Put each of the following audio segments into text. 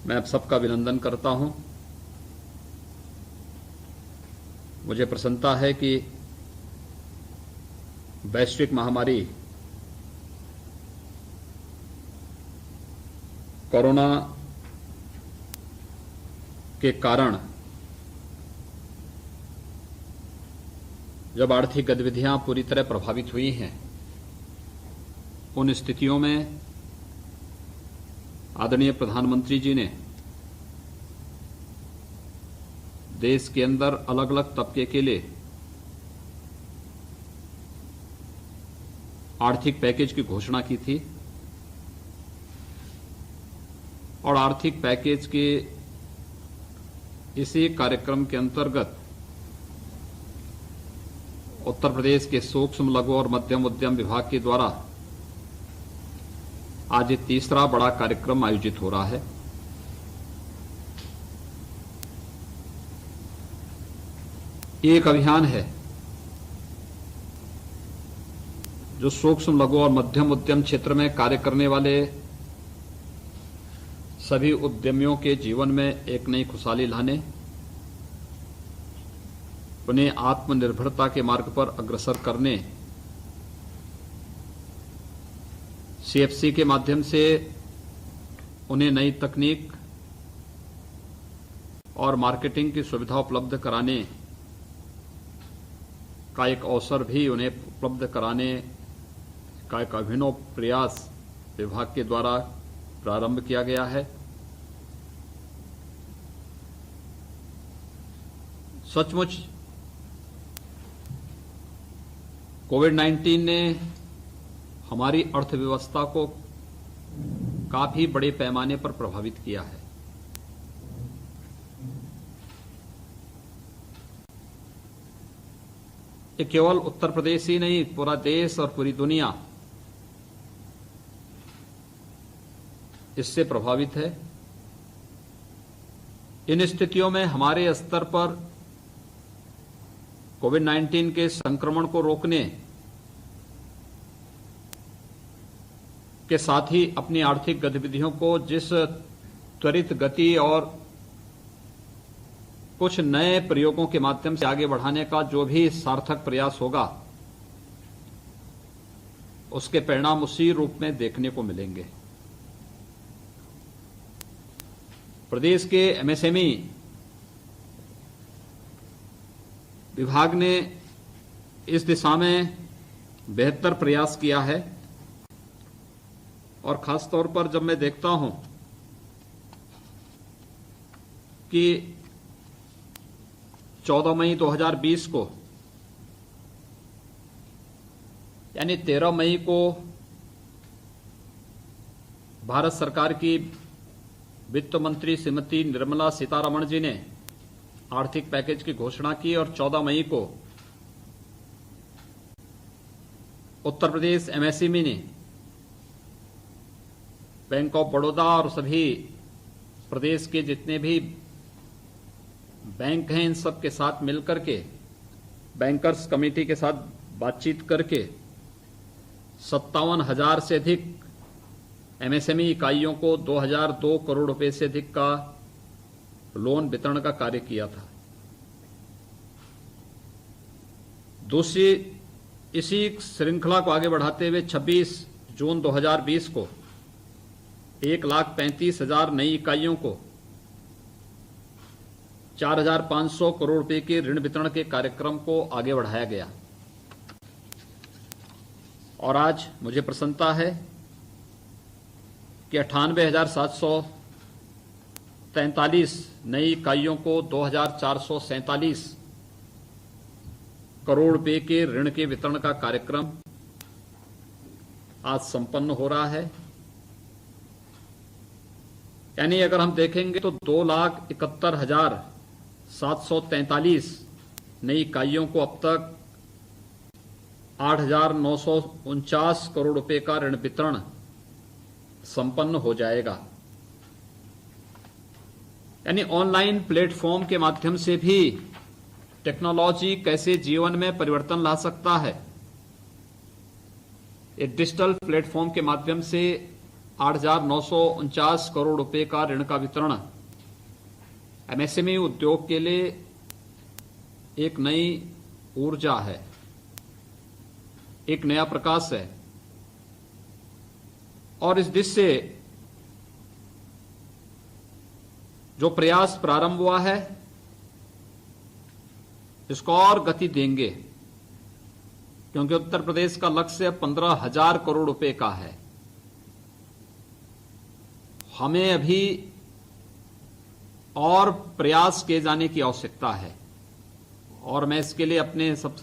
मैं आप सबका अभिनंदन करता हूं। मुझे प्रसन्नता है कि वैश्विक महामारी कोरोना के कारण जब आर्थिक गतिविधियां पूरी तरह प्रभावित हुई हैं, उन स्थितियों में आदरणीय प्रधानमंत्री जी ने देश के अंदर अलग अलग तबके के लिए आर्थिक पैकेज की घोषणा की थी और आर्थिक पैकेज के इसी कार्यक्रम के अंतर्गत उत्तर प्रदेश के सूक्ष्म, लघु और मध्यम उद्यम विभाग के द्वारा आज ये तीसरा बड़ा कार्यक्रम आयोजित हो रहा है। ये एक अभियान है जो सूक्ष्म, लघु और मध्यम उद्यम क्षेत्र में कार्य करने वाले सभी उद्यमियों के जीवन में एक नई खुशहाली लाने, उन्हें आत्मनिर्भरता के मार्ग पर अग्रसर करने, सीएफसी के माध्यम से उन्हें नई तकनीक और मार्केटिंग की सुविधा उपलब्ध कराने का एक अवसर भी उन्हें उपलब्ध कराने का एक अभिनव प्रयास विभाग के द्वारा प्रारंभ किया गया है। सचमुच कोविड-19 ने हमारी अर्थव्यवस्था को काफी बड़े पैमाने पर प्रभावित किया है। ये केवल उत्तर प्रदेश ही नहीं, पूरा देश और पूरी दुनिया इससे प्रभावित है। इन स्थितियों में हमारे स्तर पर कोविड-19 के संक्रमण को रोकने के साथ ही अपनी आर्थिक गतिविधियों को जिस त्वरित गति और कुछ नए प्रयोगों के माध्यम से आगे बढ़ाने का जो भी सार्थक प्रयास होगा, उसके परिणाम उसी रूप में देखने को मिलेंगे। प्रदेश के एमएसएमई विभाग ने इस दिशा में बेहतर प्रयास किया है और खास तौर पर जब मैं देखता हूं कि 14 मई 2020 को यानी 13 मई को भारत सरकार की वित्त मंत्री श्रीमती निर्मला सीतारमण जी ने आर्थिक पैकेज की घोषणा की और 14 मई को उत्तर प्रदेश एमएसएमई ने बैंक ऑफ बड़ौदा और सभी प्रदेश के जितने भी बैंक हैं, इन सब के साथ मिलकर के बैंकर्स कमेटी के साथ बातचीत करके 57,000 से अधिक एमएसएमई इकाइयों को 2,002 करोड़ रुपए से अधिक का लोन वितरण का कार्य किया था। दूसरी इसी श्रृंखला को आगे बढ़ाते हुए 26 जून 2020 को 1,35,000 नई इकाइयों को 4,500 करोड़ रुपए के ऋण वितरण के कार्यक्रम को आगे बढ़ाया गया। और आज मुझे प्रसन्नता है कि 98,743 नई इकाइयों को 2,447 करोड़ रुपए के ऋण के वितरण का कार्यक्रम आज संपन्न हो रहा है। यानी अगर हम देखेंगे तो 2,71,743 नई इकाइयों को अब तक 8,949 करोड़ रुपए का ऋण वितरण संपन्न हो जाएगा। यानी ऑनलाइन प्लेटफॉर्म के माध्यम से भी टेक्नोलॉजी कैसे जीवन में परिवर्तन ला सकता है, ये डिजिटल प्लेटफॉर्म के माध्यम से 8,949 करोड़ रुपए का ऋण का वितरण एमएसएमई उद्योग के लिए एक नई ऊर्जा है, एक नया प्रकाश है। और इस दिशा से जो प्रयास प्रारंभ हुआ है इसको और गति देंगे, क्योंकि उत्तर प्रदेश का लक्ष्य 15,000 करोड़ रुपए का है। हमें अभी और प्रयास किए जाने की आवश्यकता है, और मैं इसके लिए अपने सब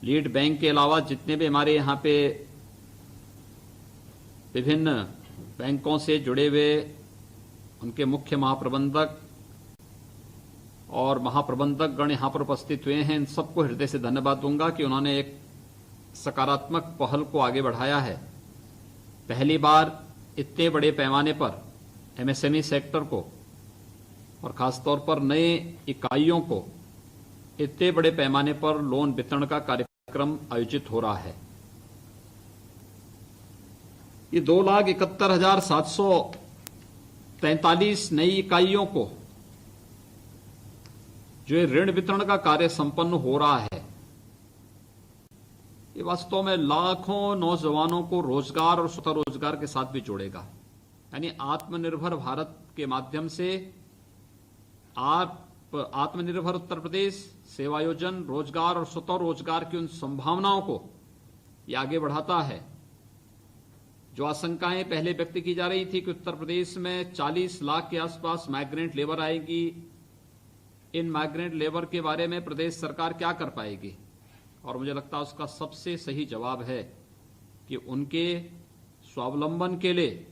लीड बैंक के अलावा जितने भी हमारे यहां पे विभिन्न बैंकों से जुड़े हुए उनके मुख्य महाप्रबंधक और महाप्रबंधक गण यहां पर उपस्थित हुए हैं, इन सबको हृदय से धन्यवाद दूंगा कि उन्होंने एक सकारात्मक पहल को आगे बढ़ाया है। पहली बार इतने बड़े पैमाने पर एमएसएमई सेक्टर को और खासतौर पर नए इकाइयों को इतने बड़े पैमाने पर लोन वितरण का कार्यक्रम आयोजित हो रहा है। ये 2,71,743 नई इकाइयों को जो ऋण वितरण का कार्य संपन्न हो रहा है, ये वास्तव में लाखों नौजवानों को रोजगार और स्वतः रोजगार के साथ भी जोड़ेगा। यानी आत्मनिर्भर भारत के माध्यम से आत्मनिर्भर उत्तर प्रदेश, सेवायोजन, रोजगार और स्वतः रोजगार की उन संभावनाओं को ये आगे बढ़ाता है। जो आशंकाएं पहले व्यक्त की जा रही थी कि उत्तर प्रदेश में 40 लाख के आसपास माइग्रेंट लेबर आएगी, इन माइग्रेंट लेबर के बारे में प्रदेश सरकार क्या कर पाएगी, और मुझे लगता है उसका सबसे सही जवाब है कि उनके स्वावलंबन के लिए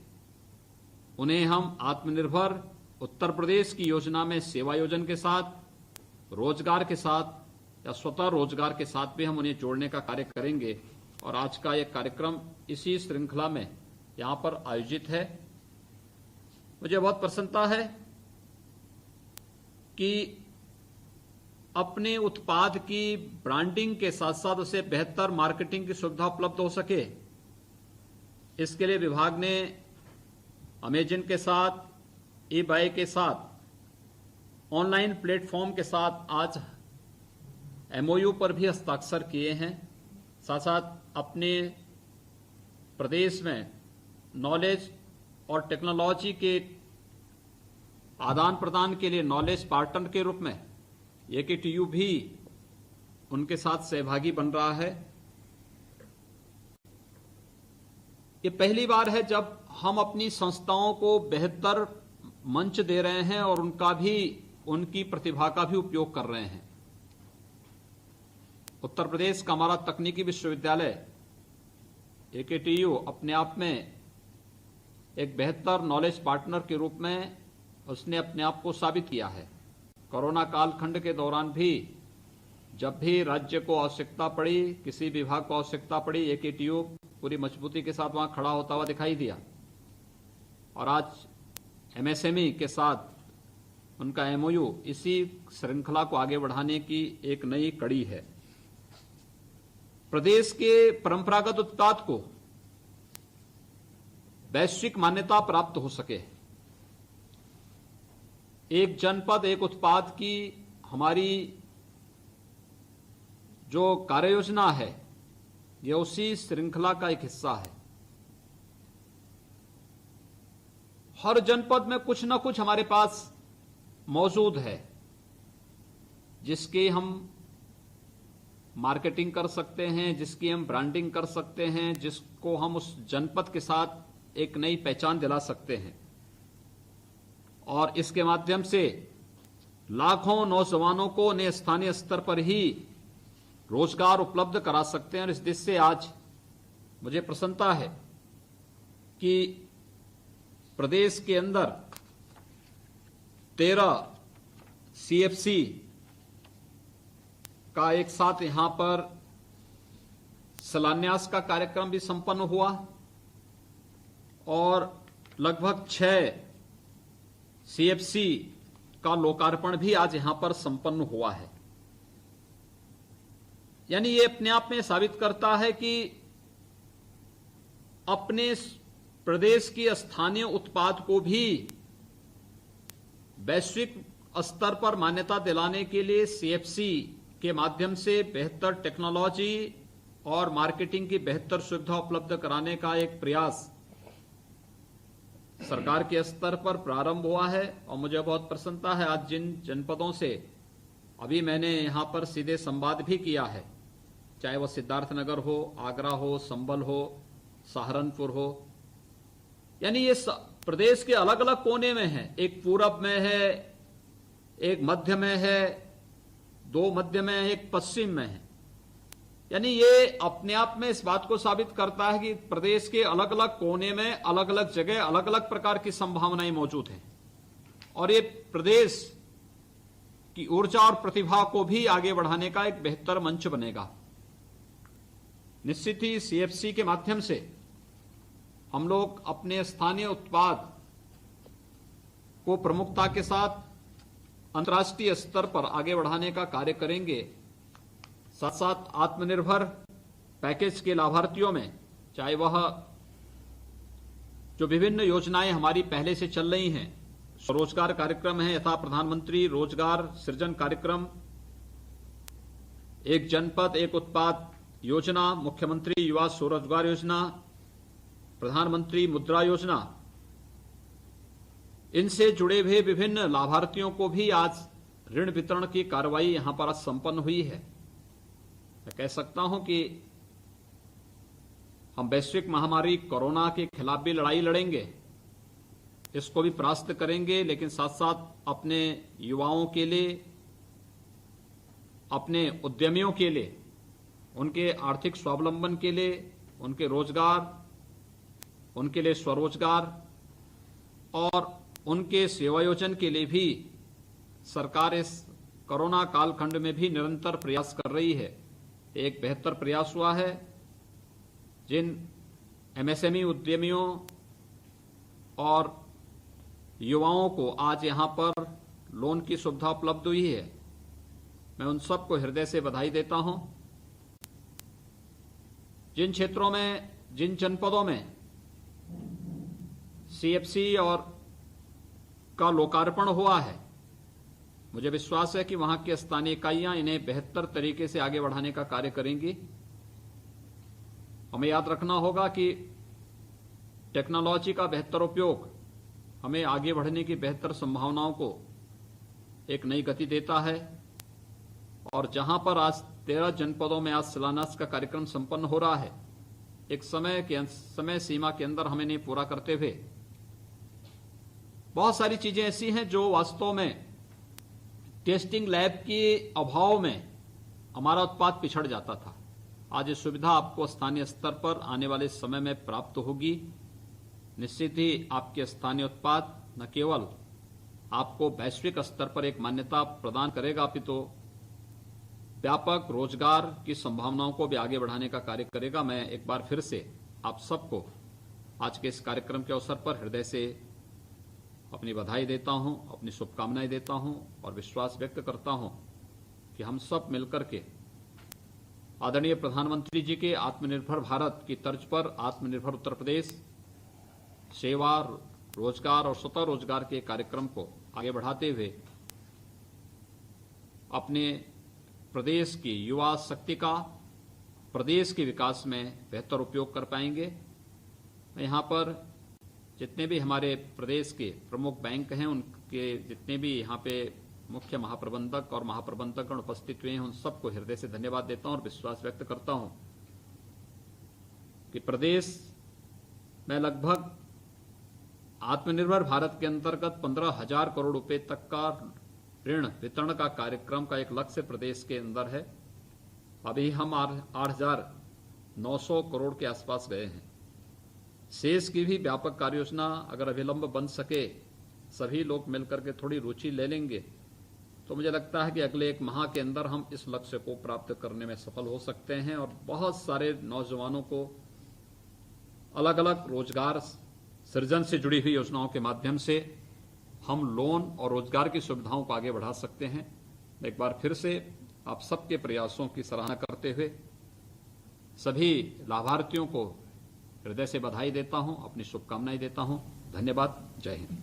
उन्हें हम आत्मनिर्भर उत्तर प्रदेश की योजना में सेवायोजन के साथ, रोजगार के साथ या स्वतः रोजगार के साथ भी हम उन्हें जोड़ने का कार्य करेंगे। और आज का यह कार्यक्रम इसी श्रृंखला में यहां पर आयोजित है। मुझे बहुत प्रसन्नता है कि अपने उत्पाद की ब्रांडिंग के साथ साथ उसे बेहतर मार्केटिंग की सुविधा उपलब्ध हो सके, इसके लिए विभाग ने अमेजन के साथ, ई-बाय के साथ, ऑनलाइन प्लेटफॉर्म के साथ आज एमओयू पर भी हस्ताक्षर किए हैं। साथ साथ अपने प्रदेश में नॉलेज और टेक्नोलॉजी के आदान प्रदान के लिए नॉलेज पार्टनर के रूप में एकेटीयू भी उनके साथ सहभागी बन रहा है। ये पहली बार है जब हम अपनी संस्थाओं को बेहतर मंच दे रहे हैं और उनकी प्रतिभा का भी उपयोग कर रहे हैं। उत्तर प्रदेश का हमारा तकनीकी विश्वविद्यालय एकेटीयू अपने आप में एक बेहतर नॉलेज पार्टनर के रूप में उसने अपने आप को साबित किया है। कोरोना कालखंड के दौरान भी जब भी राज्य को आवश्यकता पड़ी, किसी विभाग को आवश्यकता पड़ी, एकेटीयू पूरी मजबूती के साथ वहां खड़ा होता हुआ दिखाई दिया। और आज एमएसएमई के साथ उनका एमओयू इसी श्रृंखला को आगे बढ़ाने की एक नई कड़ी है। प्रदेश के परंपरागत उत्पाद को वैश्विक मान्यता प्राप्त हो सके, एक जनपद एक उत्पाद की हमारी जो कार्ययोजना है यह उसी श्रृंखला का एक हिस्सा है। हर जनपद में कुछ न कुछ हमारे पास मौजूद है जिसकी हम मार्केटिंग कर सकते हैं, जिसकी हम ब्रांडिंग कर सकते हैं, जिसको हम उस जनपद के साथ एक नई पहचान दिला सकते हैं। और इसके माध्यम से लाखों नौजवानों को उन्हें स्थानीय स्तर पर ही रोजगार उपलब्ध करा सकते हैं। और इस दिशा से आज मुझे प्रसन्नता है कि प्रदेश के अंदर 13 सीएफसी का एक साथ यहां पर शिलान्यास का कार्यक्रम भी संपन्न हुआ और लगभग 6 सीएफसी का लोकार्पण भी आज यहां पर संपन्न हुआ है। यानी ये अपने आप में साबित करता है कि अपने प्रदेश की स्थानीय उत्पाद को भी वैश्विक स्तर पर मान्यता दिलाने के लिए सीएफसी के माध्यम से बेहतर टेक्नोलॉजी और मार्केटिंग की बेहतर सुविधा उपलब्ध कराने का एक प्रयास सरकार के स्तर पर प्रारंभ हुआ है। और मुझे बहुत प्रसन्नता है, आज जिन जनपदों से अभी मैंने यहां पर सीधे संवाद भी किया है, चाहे वह सिद्धार्थनगर हो, आगरा हो, संभल हो, सहारनपुर हो, यानी ये प्रदेश के अलग अलग कोने में है। एक पूरब में है, एक मध्य में है, दो मध्य में है, एक पश्चिम में है। यानी ये अपने आप में इस बात को साबित करता है कि प्रदेश के अलग अलग कोने में अलग अलग जगह अलग अलग प्रकार की संभावनाएं मौजूद हैं और ये प्रदेश की ऊर्जा और प्रतिभा को भी आगे बढ़ाने का एक बेहतर मंच बनेगा। निश्चित ही सीएफसी के माध्यम से हम लोग अपने स्थानीय उत्पाद को प्रमुखता के साथ अंतर्राष्ट्रीय स्तर पर आगे बढ़ाने का कार्य करेंगे। साथ साथ आत्मनिर्भर पैकेज के लाभार्थियों में, चाहे वह जो विभिन्न योजनाएं हमारी पहले से चल रही हैं, स्वरोजगार कार्यक्रम है यथा प्रधानमंत्री रोजगार सृजन कार्यक्रम, एक जनपद एक उत्पाद योजना, मुख्यमंत्री युवा स्वरोजगार योजना, प्रधानमंत्री मुद्रा योजना, इनसे जुड़े हुए विभिन्न लाभार्थियों को भी आज ऋण वितरण की कार्रवाई यहां पर संपन्न हुई है। मैं कह सकता हूं कि हम वैश्विक महामारी कोरोना के खिलाफ भी लड़ाई लड़ेंगे, इसको भी परास्त करेंगे, लेकिन साथ साथ अपने युवाओं के लिए, अपने उद्यमियों के लिए, उनके आर्थिक स्वावलंबन के लिए, उनके रोजगार, उनके लिए स्वरोजगार और उनके सेवायोजन के लिए भी सरकार इस कोरोना कालखंड में भी निरंतर प्रयास कर रही है। एक बेहतर प्रयास हुआ है। जिन एमएसएमई उद्यमियों और युवाओं को आज यहां पर लोन की सुविधा उपलब्ध हुई है, मैं उन सबको हृदय से बधाई देता हूं। जिन क्षेत्रों में, जिन जनपदों में सीएफसी और का लोकार्पण हुआ है, मुझे विश्वास है कि वहां की स्थानीय इकाइयां इन्हें बेहतर तरीके से आगे बढ़ाने का कार्य करेंगी। हमें याद रखना होगा कि टेक्नोलॉजी का बेहतर उपयोग हमें आगे बढ़ने की बेहतर संभावनाओं को एक नई गति देता है। और जहां पर आज 13 जनपदों में आज शिलान्यास का कार्यक्रम संपन्न हो रहा है, एक समय सीमा के अंदर हमें नहीं पूरा करते हुए बहुत सारी चीजें ऐसी हैं जो वास्तव में टेस्टिंग लैब के अभाव में हमारा उत्पाद पिछड़ जाता था। आज ये सुविधा आपको स्थानीय स्तर पर आने वाले समय में प्राप्त होगी। निश्चित ही आपके स्थानीय उत्पाद न केवल आपको वैश्विक स्तर पर एक मान्यता प्रदान करेगा, अपितु व्यापक रोजगार की संभावनाओं को भी आगे बढ़ाने का कार्य करेगा। मैं एक बार फिर से आप सबको आज के इस कार्यक्रम के अवसर पर हृदय से अपनी बधाई देता हूं, अपनी शुभकामनाएं देता हूं और विश्वास व्यक्त करता हूं कि हम सब मिलकर के आदरणीय प्रधानमंत्री जी के आत्मनिर्भर भारत की तर्ज पर आत्मनिर्भर उत्तर प्रदेश सेवा, रोजगार और स्वतः रोजगार के कार्यक्रम को आगे बढ़ाते हुए अपने प्रदेश की युवा शक्ति का प्रदेश के विकास में बेहतर उपयोग कर पाएंगे। मैं यहाँ पर जितने भी हमारे प्रदेश के प्रमुख बैंक हैं, उनके जितने भी यहाँ पे मुख्य महाप्रबंधक और महाप्रबंधकगण उपस्थित हुए हैं, उन सबको हृदय से धन्यवाद देता हूं और विश्वास व्यक्त करता हूं कि प्रदेश में लगभग आत्मनिर्भर भारत के अंतर्गत 15,000 करोड़ रुपए तक का ऋण वितरण का कार्यक्रम का एक लक्ष्य प्रदेश के अंदर है। अभी हम 8,900 करोड़ के आसपास गए हैं। शेष की भी व्यापक कार्ययोजना अगर अविलंब बन सके, सभी लोग मिलकर के थोड़ी रुचि ले लेंगे, तो मुझे लगता है कि अगले 1 माह के अंदर हम इस लक्ष्य को प्राप्त करने में सफल हो सकते हैं और बहुत सारे नौजवानों को अलग अलग रोजगार सृजन से जुड़ी हुई योजनाओं के माध्यम से हम लोन और रोजगार की सुविधाओं को आगे बढ़ा सकते हैं। एक बार फिर से आप सबके प्रयासों की सराहना करते हुए सभी लाभार्थियों को हृदय से बधाई देता हूं, अपनी शुभकामनाएं देता हूं। धन्यवाद। जय हिंद।